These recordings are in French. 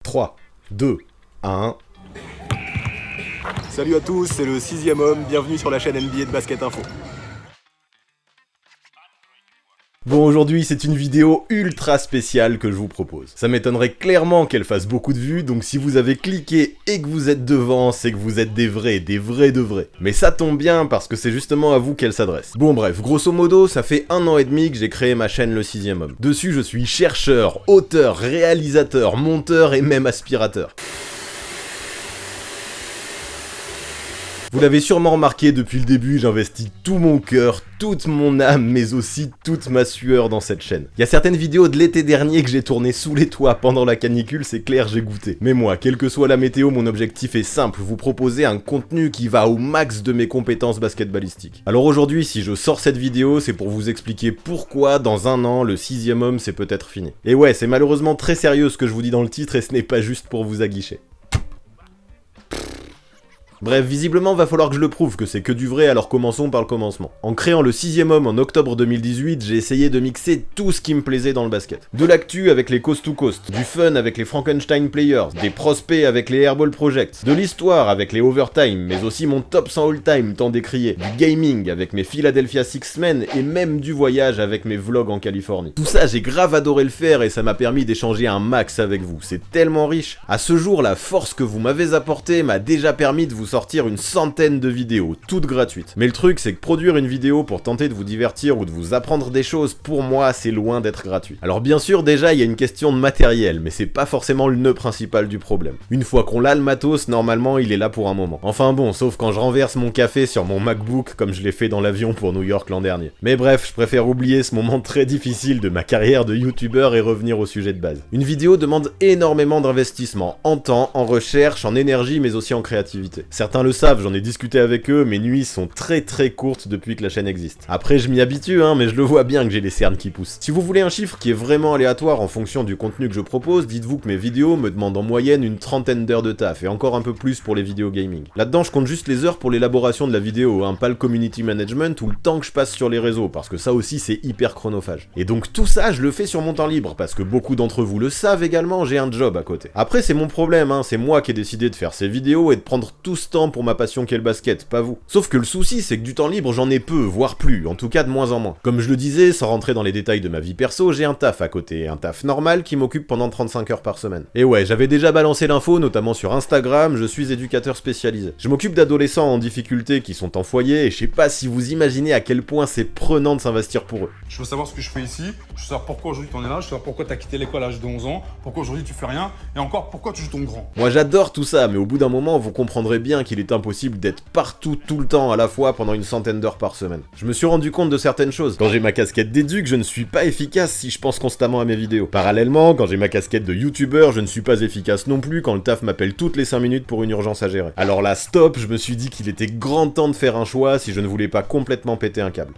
3, 2, 1... Salut à tous, c'est le 6ème homme, bienvenue sur la chaîne NBA de Basket Info. Bon, aujourd'hui, c'est une vidéo ultra spéciale que je vous propose. Ça m'étonnerait clairement qu'elle fasse beaucoup de vues, donc si vous avez cliqué et que vous êtes devant, c'est que vous êtes des vrais de vrais. Mais ça tombe bien, parce que c'est justement à vous qu'elle s'adresse. Bon bref, grosso modo, ça fait 1 an et demi que j'ai créé ma chaîne Le 6ème homme. Dessus, je suis chercheur, auteur, réalisateur, monteur et même aspirateur. Vous l'avez sûrement remarqué depuis le début, j'investis tout mon cœur, toute mon âme, mais aussi toute ma sueur dans cette chaîne. Il y a certaines vidéos de l'été dernier que j'ai tournées sous les toits pendant la canicule, c'est clair, j'ai goûté. Mais moi, quelle que soit la météo, mon objectif est simple, vous proposer un contenu qui va au max de mes compétences basketballistiques. Alors aujourd'hui, si je sors cette vidéo, c'est pour vous expliquer pourquoi, dans 1 an, le 6ème homme, c'est peut-être fini. Et ouais, c'est malheureusement très sérieux ce que je vous dis dans le titre, et ce n'est pas juste pour vous aguicher. Bref, visiblement va falloir que je le prouve que c'est que du vrai, alors commençons par le commencement. En créant le 6ème homme en octobre 2018, j'ai essayé de mixer tout ce qui me plaisait dans le basket. De l'actu avec les Coast to Coast, du fun avec les Frankenstein Players, des prospects avec les Airball Projects, de l'histoire avec les Overtime, mais aussi mon top 100 all-time tant décrié, du gaming avec mes Philadelphia Six Men et même du voyage avec mes vlogs en Californie. Tout ça, j'ai grave adoré le faire et ça m'a permis d'échanger un max avec vous. C'est tellement riche. À ce jour, la force que vous m'avez apportée m'a déjà permis de vous sortir une centaine de vidéos, toutes gratuites. Mais le truc, c'est que produire une vidéo pour tenter de vous divertir ou de vous apprendre des choses, pour moi, c'est loin d'être gratuit. Alors bien sûr, déjà, il y a une question de matériel, mais c'est pas forcément le nœud principal du problème. Une fois qu'on l'a le matos, normalement, il est là pour un moment. Enfin bon, sauf quand je renverse mon café sur mon MacBook, comme je l'ai fait dans l'avion pour New York l'an dernier. Mais bref, je préfère oublier ce moment très difficile de ma carrière de youtubeur et revenir au sujet de base. Une vidéo demande énormément d'investissement, en temps, en recherche, en énergie, mais aussi en créativité. Certains le savent, j'en ai discuté avec eux, mes nuits sont très courtes depuis que la chaîne existe. Après je m'y habitue, mais je le vois bien que j'ai les cernes qui poussent. Si vous voulez un chiffre qui est vraiment aléatoire en fonction du contenu que je propose, dites-vous que mes vidéos me demandent en moyenne une 30aine d'heures de taf, et encore un peu plus pour les vidéos gaming. Là-dedans je compte juste les heures pour l'élaboration de la vidéo, pas le community management ou le temps que je passe sur les réseaux, parce que ça aussi c'est hyper chronophage. Et donc tout ça je le fais sur mon temps libre, parce que beaucoup d'entre vous le savent également, j'ai un job à côté. Après c'est mon problème, c'est moi qui ai décidé de faire ces vidéos et de prendre tout ce temps pour ma passion qu'est le basket, pas vous. Sauf que le souci, c'est que du temps libre, j'en ai peu, voire plus, en tout cas de moins en moins. Comme je le disais, sans rentrer dans les détails de ma vie perso, j'ai un taf à côté, un taf normal qui m'occupe pendant 35 heures par semaine. Et ouais, j'avais déjà balancé l'info, notamment sur Instagram, je suis éducateur spécialisé. Je m'occupe d'adolescents en difficulté qui sont en foyer, et je sais pas si vous imaginez à quel point c'est prenant de s'investir pour eux. Je veux savoir ce que je fais ici, je veux savoir pourquoi aujourd'hui t'en es là, je veux savoir pourquoi t'as quitté l'école à l'âge de 11 ans, pourquoi aujourd'hui tu fais rien, et encore pourquoi tu joues ton grand. Moi j'adore tout ça, mais au bout d'un moment, vous comprendrez bien qu'il est impossible d'être partout, tout le temps, à la fois, pendant une centaine d'heures par semaine. Je me suis rendu compte de certaines choses. Quand j'ai ma casquette d'éduc, je ne suis pas efficace si je pense constamment à mes vidéos. Parallèlement, quand j'ai ma casquette de youtubeur, je ne suis pas efficace non plus quand le taf m'appelle toutes les 5 minutes pour une urgence à gérer. Alors là, stop, je me suis dit qu'il était grand temps de faire un choix si je ne voulais pas complètement péter un câble.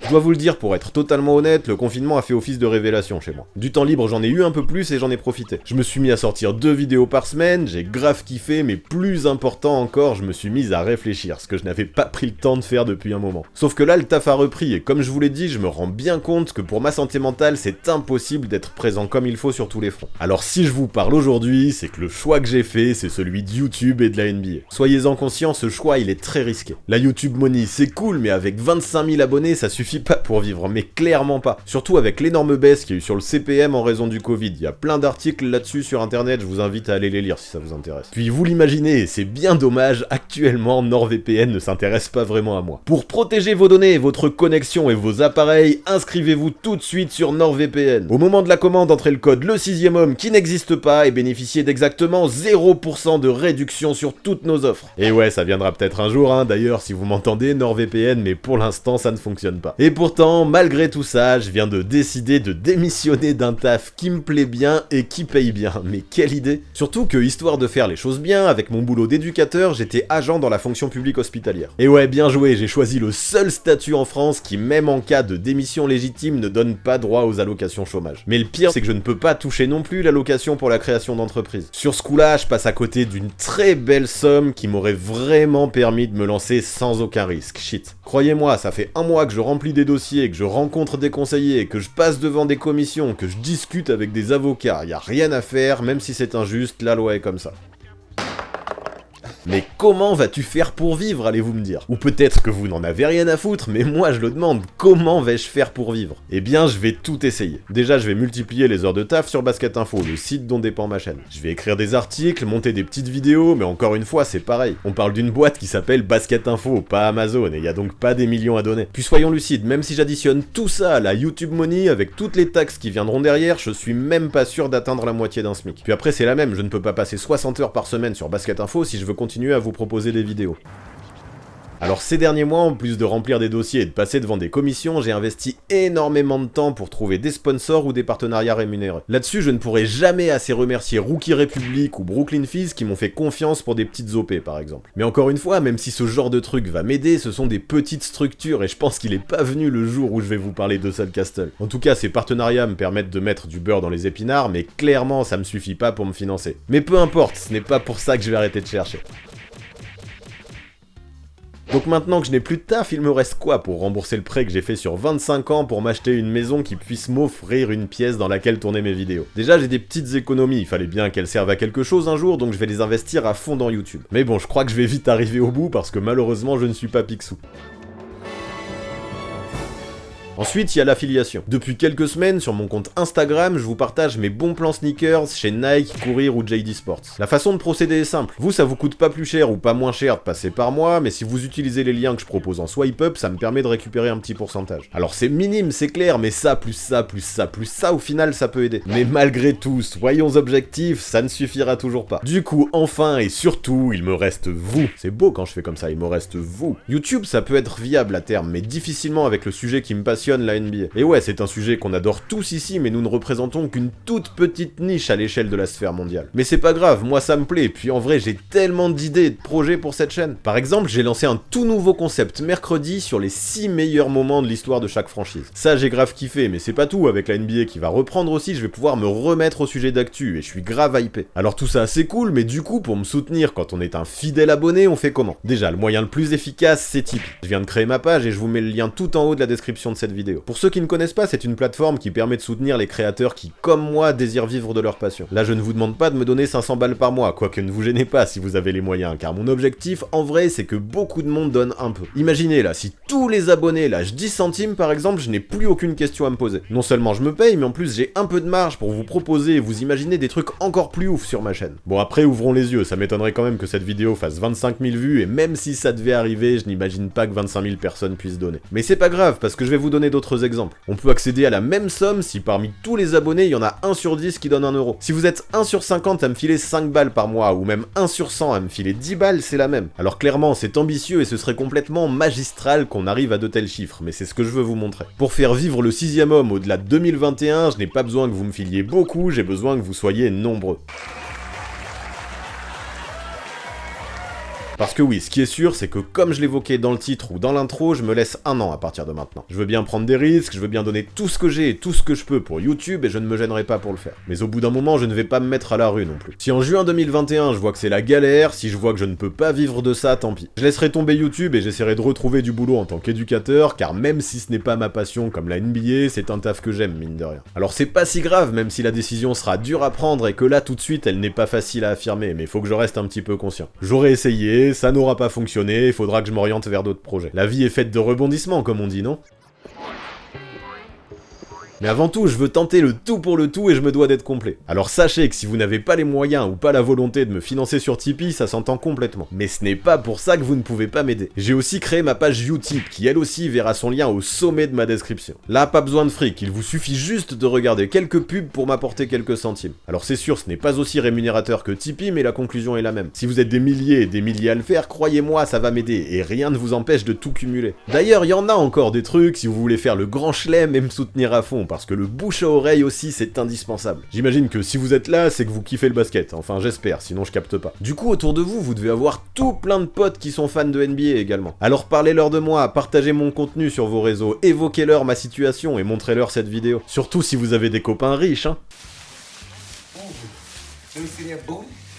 Je dois vous le dire, pour être totalement honnête, le confinement a fait office de révélation chez moi. Du temps libre, j'en ai eu un peu plus et j'en ai profité. Je me suis mis à sortir 2 vidéos par semaine, j'ai grave kiffé, mais plus important encore, je me suis mis à réfléchir, ce que je n'avais pas pris le temps de faire depuis un moment. Sauf que là, le taf a repris, et comme je vous l'ai dit, je me rends bien compte que pour ma santé mentale, c'est impossible d'être présent comme il faut sur tous les fronts. Alors si je vous parle aujourd'hui, c'est que le choix que j'ai fait, c'est celui de YouTube et de la NBA. Soyez-en conscients, ce choix, il est très risqué. La YouTube Money, c'est cool, mais avec 25 000 abonnés, ça suffit pas pour vivre, mais clairement pas. Surtout avec l'énorme baisse qu'il y a eu sur le CPM en raison du Covid. Il y a plein d'articles là-dessus sur internet, je vous invite à aller les lire si ça vous intéresse. Puis vous l'imaginez, c'est bien dommage, actuellement NordVPN ne s'intéresse pas vraiment à moi. Pour protéger vos données, votre connexion et vos appareils, inscrivez-vous tout de suite sur NordVPN. Au moment de la commande, entrez le code le 6ème homme qui n'existe pas et bénéficiez d'exactement 0% de réduction sur toutes nos offres. Et ouais, ça viendra peut-être un jour, d'ailleurs si vous m'entendez, NordVPN, mais pour l'instant ça ne fonctionne pas. Et pourtant, malgré tout ça, je viens de décider de démissionner d'un taf qui me plaît bien et qui paye bien. Mais quelle idée! Surtout que, histoire de faire les choses bien, avec mon boulot d'éducateur, j'étais agent dans la fonction publique hospitalière. Et ouais, bien joué, j'ai choisi le seul statut en France qui, même en cas de démission légitime, ne donne pas droit aux allocations chômage. Mais le pire, c'est que je ne peux pas toucher non plus l'allocation pour la création d'entreprise. Sur ce coup-là, je passe à côté d'une très belle somme qui m'aurait vraiment permis de me lancer sans aucun risque. Shit. Croyez-moi, ça fait 1 mois que je remplis des dossiers, que je rencontre des conseillers, que je passe devant des commissions, que je discute avec des avocats, y a rien à faire, même si c'est injuste, la loi est comme ça. Mais comment vas-tu faire pour vivre, allez-vous me dire? Ou peut-être que vous n'en avez rien à foutre, mais moi je le demande, comment vais-je faire pour vivre? Eh bien, je vais tout essayer. Déjà, je vais multiplier les heures de taf sur Basket Info, le site dont dépend ma chaîne. Je vais écrire des articles, monter des petites vidéos, mais encore une fois, c'est pareil. On parle d'une boîte qui s'appelle Basket Info, pas Amazon, et y a donc pas des millions à donner. Puis soyons lucides, même si j'additionne tout ça à la YouTube Money, avec toutes les taxes qui viendront derrière, je suis même pas sûr d'atteindre la moitié d'un SMIC. Puis après, c'est la même, je ne peux pas passer 60 heures par semaine sur Basket Info si je veux continuer à vous proposer des vidéos. Alors ces derniers mois, en plus de remplir des dossiers et de passer devant des commissions, j'ai investi énormément de temps pour trouver des sponsors ou des partenariats rémunérés. Là-dessus, je ne pourrai jamais assez remercier Rookie Republic ou Brooklyn Fizz qui m'ont fait confiance pour des petites OP par exemple. Mais encore une fois, même si ce genre de truc va m'aider, ce sont des petites structures et je pense qu'il est pas venu le jour où je vais vous parler de Hustle Castle. En tout cas, ces partenariats me permettent de mettre du beurre dans les épinards, mais clairement ça me suffit pas pour me financer. Mais peu importe, ce n'est pas pour ça que je vais arrêter de chercher. Donc maintenant que je n'ai plus de taf, il me reste quoi pour rembourser le prêt que j'ai fait sur 25 ans pour m'acheter une maison qui puisse m'offrir une pièce dans laquelle tourner mes vidéos? Déjà, j'ai des petites économies, il fallait bien qu'elles servent à quelque chose un jour, donc je vais les investir à fond dans YouTube. Mais bon, je crois que je vais vite arriver au bout parce que malheureusement, je ne suis pas Picsou. Ensuite, il y a l'affiliation. Depuis quelques semaines, sur mon compte Instagram, je vous partage mes bons plans sneakers chez Nike, Courir ou JD Sports. La façon de procéder est simple. Vous, ça vous coûte pas plus cher ou pas moins cher de passer par moi, mais si vous utilisez les liens que je propose en swipe up, ça me permet de récupérer un petit pourcentage. Alors c'est minime, c'est clair, mais ça, plus ça, plus ça, plus ça, au final, ça peut aider. Mais malgré tout, soyons objectifs, ça ne suffira toujours pas. Du coup, enfin et surtout, il me reste vous. C'est beau quand je fais comme ça, il me reste vous. YouTube, ça peut être viable à terme, mais difficilement avec le sujet qui me passionne, la NBA. Et ouais, c'est un sujet qu'on adore tous ici, mais nous ne représentons qu'une toute petite niche à l'échelle de la sphère mondiale. Mais c'est pas grave, moi ça me plaît, puis en vrai j'ai tellement d'idées et de projets pour cette chaîne. Par exemple, j'ai lancé un tout nouveau concept mercredi sur les 6 meilleurs moments de l'histoire de chaque franchise. Ça j'ai grave kiffé, mais c'est pas tout, avec la NBA qui va reprendre aussi, je vais pouvoir me remettre au sujet d'actu, et je suis grave hypé. Alors tout ça c'est cool, mais du coup, pour me soutenir quand on est un fidèle abonné, on fait comment? Déjà, le moyen le plus efficace, c'est Tipeee. Je viens de créer ma page et je vous mets le lien tout en haut de la description de cette vidéo. Pour ceux qui ne connaissent pas, c'est une plateforme qui permet de soutenir les créateurs qui, comme moi, désirent vivre de leur passion. Là, je ne vous demande pas de me donner 500 balles par mois, quoique ne vous gênez pas si vous avez les moyens, car mon objectif, en vrai, c'est que beaucoup de monde donne un peu. Imaginez là, si tous les abonnés lâchent 10 centimes par exemple, je n'ai plus aucune question à me poser. Non seulement je me paye, mais en plus j'ai un peu de marge pour vous proposer et vous imaginer des trucs encore plus ouf sur ma chaîne. Bon après, ouvrons les yeux, ça m'étonnerait quand même que cette vidéo fasse 25 000 vues, et même si ça devait arriver, je n'imagine pas que 25 000 personnes puissent donner. Mais c'est pas grave, parce que je vais vous donner d'autres exemples. On peut accéder à la même somme si parmi tous les abonnés, il y en a 1 sur 10 qui donne 1 euro. Si vous êtes 1 sur 50 à me filer 5 balles par mois, ou même 1 sur 100 à me filer 10 balles, c'est la même. Alors clairement, c'est ambitieux et ce serait complètement magistral qu'on arrive à de tels chiffres, mais c'est ce que je veux vous montrer. Pour faire vivre le 6ème homme au-delà de 2021, je n'ai pas besoin que vous me filiez beaucoup, j'ai besoin que vous soyez nombreux. Parce que oui, ce qui est sûr, c'est que comme je l'évoquais dans le titre ou dans l'intro, je me laisse 1 an à partir de maintenant. Je veux bien prendre des risques, je veux bien donner tout ce que j'ai et tout ce que je peux pour YouTube et je ne me gênerai pas pour le faire. Mais au bout d'un moment, je ne vais pas me mettre à la rue non plus. Si en juin 2021, je vois que c'est la galère, si je vois que je ne peux pas vivre de ça, tant pis. Je laisserai tomber YouTube et j'essaierai de retrouver du boulot en tant qu'éducateur, car même si ce n'est pas ma passion comme la NBA, c'est un taf que j'aime, mine de rien. Alors c'est pas si grave, même si la décision sera dure à prendre et que là, tout de suite, elle n'est pas facile à affirmer, mais faut que je reste un petit peu conscient. J'aurais essayé, ça n'aura pas fonctionné, il faudra que je m'oriente vers d'autres projets. La vie est faite de rebondissements, comme on dit, non ? Mais avant tout, je veux tenter le tout pour le tout et je me dois d'être complet. Alors sachez que si vous n'avez pas les moyens ou pas la volonté de me financer sur Tipeee, ça s'entend complètement. Mais ce n'est pas pour ça que vous ne pouvez pas m'aider. J'ai aussi créé ma page Utip, qui elle aussi verra son lien au sommet de ma description. Là, pas besoin de fric, il vous suffit juste de regarder quelques pubs pour m'apporter quelques centimes. Alors c'est sûr, ce n'est pas aussi rémunérateur que Tipeee, mais la conclusion est la même. Si vous êtes des milliers et des milliers à le faire, croyez-moi, ça va m'aider, et rien ne vous empêche de tout cumuler. D'ailleurs, il y en a encore des trucs si vous voulez faire le grand chelem et me soutenir à fond, parce que le bouche à oreille aussi, c'est indispensable. J'imagine que si vous êtes là, c'est que vous kiffez le basket, enfin j'espère, sinon je capte pas. Du coup, autour de vous, vous devez avoir tout plein de potes qui sont fans de NBA également. Alors parlez-leur de moi, partagez mon contenu sur vos réseaux, évoquez-leur ma situation et montrez-leur cette vidéo. Surtout si vous avez des copains riches, hein.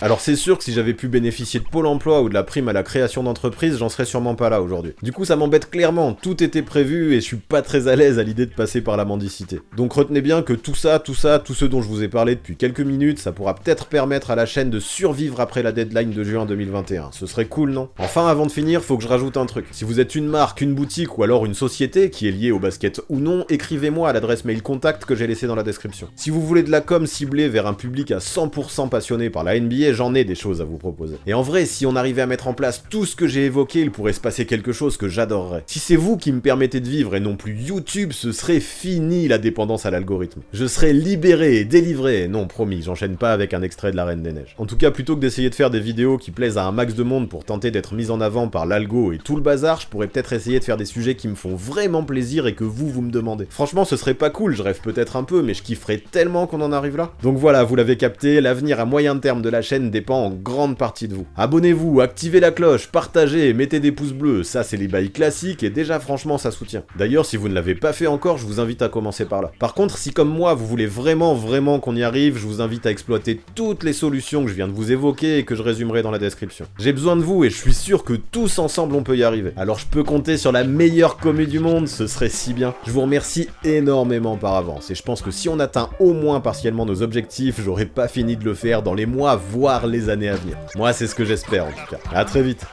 Alors c'est sûr que si j'avais pu bénéficier de Pôle emploi ou de la prime à la création d'entreprise, j'en serais sûrement pas là aujourd'hui. Du coup ça m'embête clairement, tout était prévu et je suis pas très à l'aise à l'idée de passer par la mendicité. Donc retenez bien que tout ça, tout ce dont je vous ai parlé depuis quelques minutes, ça pourra peut-être permettre à la chaîne de survivre après la deadline de juin 2021. Ce serait cool, non? Enfin, avant de finir, faut que je rajoute un truc. Si vous êtes une marque, une boutique ou alors une société qui est liée au basket ou non, écrivez-moi à l'adresse mail contact que j'ai laissée dans la description. Si vous voulez de la com ciblée vers un public à 100% passionné par la NBA, j'en ai des choses à vous proposer. Et en vrai, si on arrivait à mettre en place tout ce que j'ai évoqué, il pourrait se passer quelque chose que j'adorerais. Si c'est vous qui me permettez de vivre et non plus YouTube, ce serait fini la dépendance à l'algorithme. Je serais libéré et délivré. Non, promis, j'enchaîne pas avec un extrait de la Reine des Neiges. En tout cas, plutôt que d'essayer de faire des vidéos qui plaisent à un max de monde pour tenter d'être mises en avant par l'algo et tout le bazar, je pourrais peut-être essayer de faire des sujets qui me font vraiment plaisir et que vous me demandez. Franchement, ce serait pas cool, je rêve peut-être un peu, mais je kifferais tellement qu'on en arrive là. Donc voilà, vous l'avez capté, l'avenir à moyen terme de la chaîne dépend en grande partie de vous. Abonnez-vous, activez la cloche, partagez, mettez des pouces bleus, ça c'est les bails classiques et déjà franchement ça soutient. D'ailleurs, si vous ne l'avez pas fait encore, je vous invite à commencer par là. Par contre, si comme moi vous voulez vraiment qu'on y arrive, je vous invite à exploiter toutes les solutions que je viens de vous évoquer et que je résumerai dans la description. J'ai besoin de vous et je suis sûr que tous ensemble on peut y arriver. Alors je peux compter sur la meilleure commu du monde, ce serait si bien. Je vous remercie énormément par avance et je pense que si on atteint au moins partiellement nos objectifs, j'aurai pas fini de le faire dans les mois, voire les années à venir. Moi c'est ce que j'espère en tout cas. À très vite.